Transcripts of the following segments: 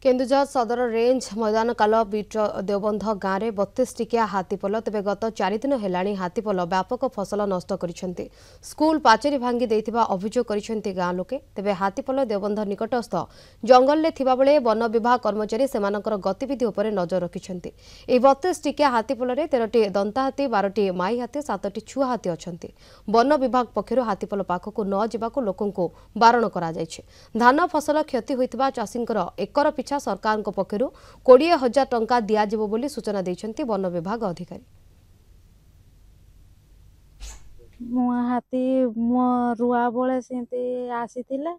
केन्दुझर सदर रेंज मैदान काल बीट देवबंध गाँव में 32 टिकिया हाथीपल तेज गत 4 दिन है हाथीपल व्यापक फसल नष्ट कर स्कूल पाचेरी भांगी देथिबा अभियोग कर गाँ लोके तेज हाथीपल देवबंध निकटस्थ जंगल में थिबा बेले वन विभाग कर्मचारी सेमानकर गतिविधि उपर नजर रखिछन्ति। 32 टिकिया हाथीपल 13टी दंता हाथी 12टी माई हाथी 7टी छुआ हाथी अछन्ति। वन विभाग पक्षर हाथीपल पाखक न जिबाकु लोकंकु बारण करा जायछि। धान फसल क्षति होइतिबा चाषींकर एकर पिछा सरकार पक्षर 20,000 टंका दियाजिबो बोली सूचना दैछन्ति वन विभाग अधिकारी। हाथी मो रुआ बेले से आसीथिले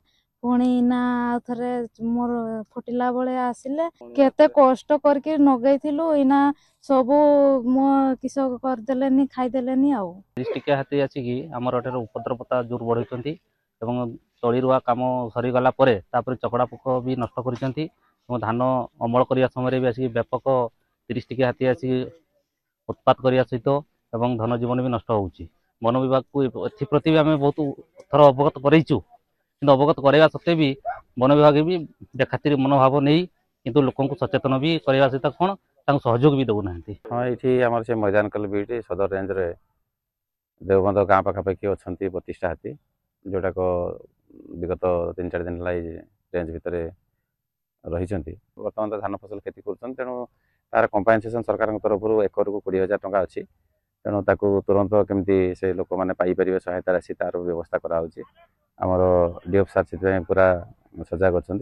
पुणी ना थरे मोर फुटिला बेले आसिले केते कष्ट करके नगैथिलु इना सब मो किस करदेलेनी खाइदेलेनी आउ 30 टिकिया हाथी आसिकी आमर एठार उपद्रवता जोर बढ़ाई एवं तली रुआ कम सरीगला चकड़ा पोक भी नष्ट कर धान अमल करने समय भी आसिक व्यापक 30 टिकिया हाथी आसिक उत्पात करने सहित एवं धन जीवन भी नष्ट होउची। वन विभाग को एप्रति भी आम बहुत थर अवगत करूँ कि अवगत करवा सत्वे भी वन विभाग भी बेखातिर मनोभाव नहीं किंतु लोक सचेतन भी करने सहित कौन सहयोग भी दौना। हाँ ये आम से मैदान कल बीट सदर रेंज रे देवबंध गाँ पाखापाखि अच्छा 32टा हाथी जोटाक विगत 3-4 दिन है रेंज भितर रही बर्तमान तो धान फसल खेती कर तेणु तार कंपेनसेसन सरकार तरफ एकर को 20,000 टंका अच्छी तेणु ताकू तुरंत केमती से लोक मैंने पाइपर सहायता राशि तार व्यवस्था कराऊँगी आमर डीएफ सार से पूरा सजग अच्छा।